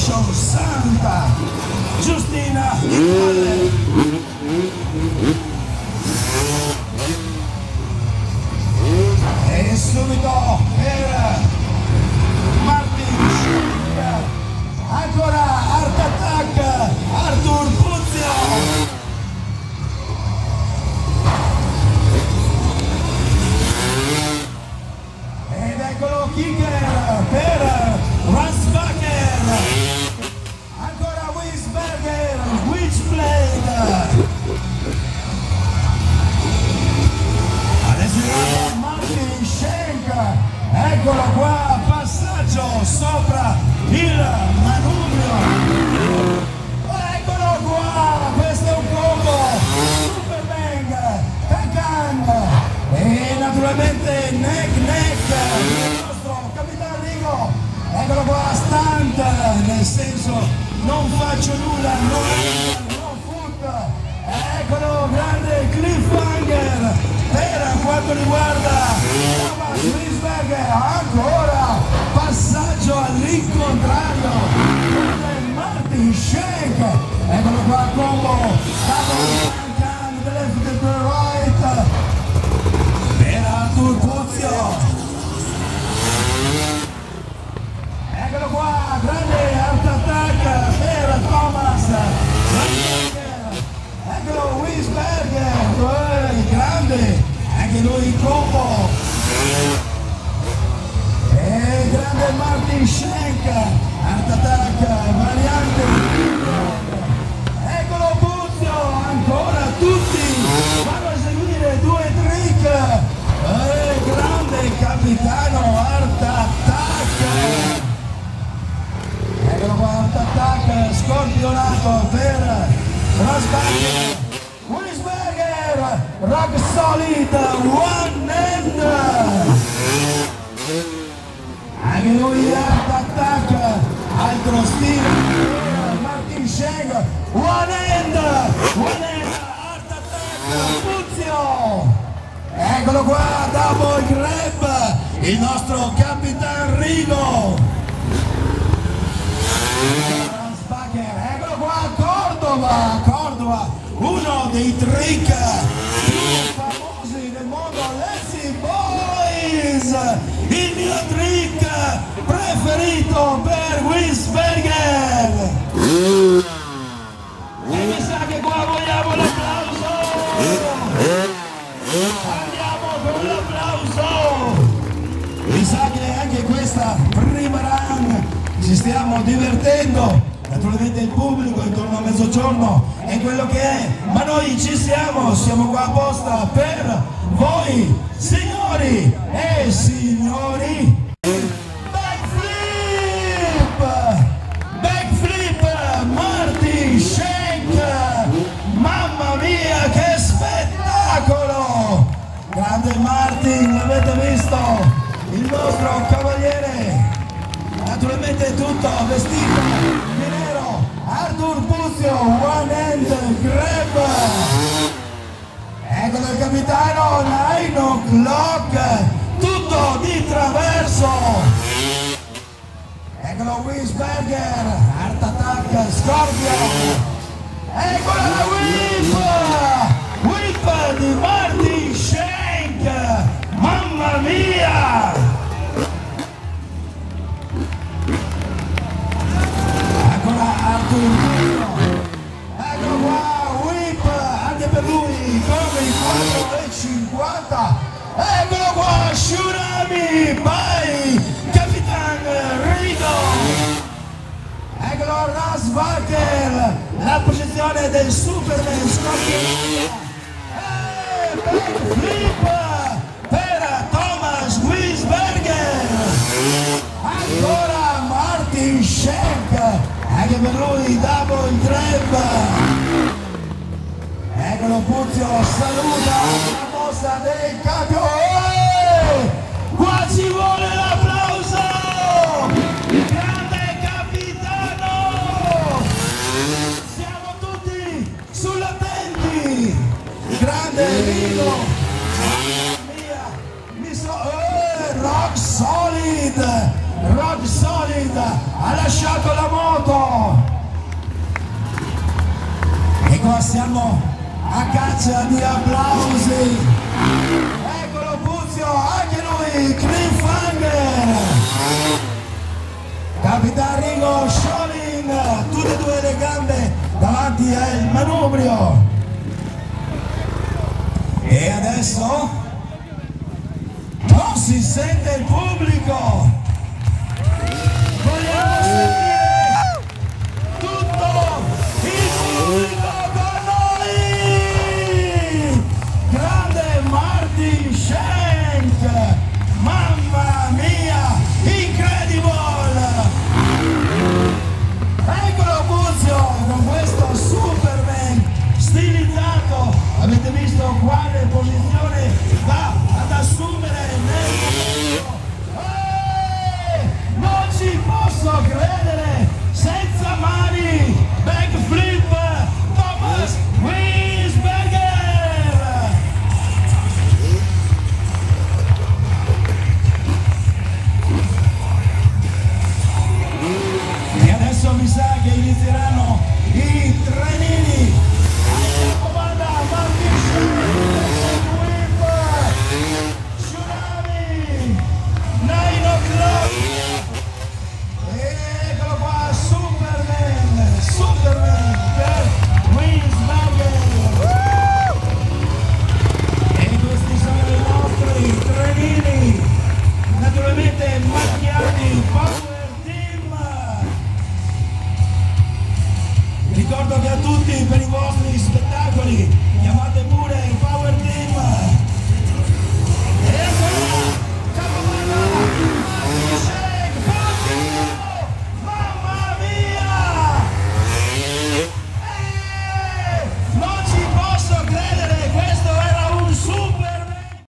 Fashion Santa Giustina Italia. E subito per Martin Schick, ancora Art Attack, Artur Puzio. Ed eccolo Kicker per Ransbacher, ancora Wiesberger, Witchblade. Adesso arriva Martin Schick, eccolo qua, passaggio sopra il manubrio. Eccolo qua, questo è un combo, Super Bang, Takan e naturalmente Neck il nostro Capitano Rigo. Eccolo qua, stunt, nel senso non faccio nulla, non foot. Eccolo, grande cliffhanger per quanto riguarda Thomas Wiesberger, ancora passaggio all'incontrario con Martin Schick. Eccolo qua, combo double can the left and the right per Artur Puzio. Eccolo qua, grande Art Attack per Thomas Wiesberger. Eccolo Wiesberger, grande, anche lui in combo. E grande Martin Schick, Art Attack, variante. Eccolo Puzio, ancora tutti vanno a seguire due trick. Grande capitano Art Attack. Eccolo qua, Art Attack, scorpionato per Ransbacher, Wiesberger, Rock Solid, One Hand. Anche lui Art Attack, altro stile, Martin Schick, One Hand, Art Attack, Puzio. Eccolo qua, double grab, il nostro Capitan Rigo. Eccolo qua, Cordova, uno dei trick più famosi del mondo, Lazy Boys, il mio trick preferito per Wiesberger. E mi sa che qua vogliamo l'applauso. Andiamo con l'applauso. Mi sa che anche questa prima run ci stiamo divertendo. Naturalmente il pubblico intorno a mezzogiorno è quello che è, ma noi ci siamo qua apposta per voi, signori e signori. Backflip, Martin Schick, mamma mia che spettacolo! Grande Martin, l'avete visto? Il nostro cavaliere, naturalmente tutto vestito di nero. Artur Puzio, one hand grab. Eccolo il capitano, 9 o'clock, tutto di traverso. Eccolo Wiesberger, Art Attack, Scorpio. Eccola la whip di Martin Schick, mamma mia. Eccolo qua, whip anche per lui, come il 4,50. Eccolo qua, Shurami by Capitan Rigo. Eccolo Ransbacher, la posizione del Superman Scorpione. Backflip per Thomas Wiesberger. Ancora Martin Schick, anche per lui double grab. Eccolo Puzio, saluta la mossa del cambio. Qua ci vuole l'applauso. Grande capitano, siamo tutti sull'attenti. Grande Rigo, mamma mia, rock solid, rock Solid ha lasciato la moto e qua siamo a caccia di applausi. Eccolo Puzio, anche lui, Cliffhanger, Capitan Rigo, Scholin, tutte e due le gambe davanti al manubrio. E adesso non si sente il pubblico.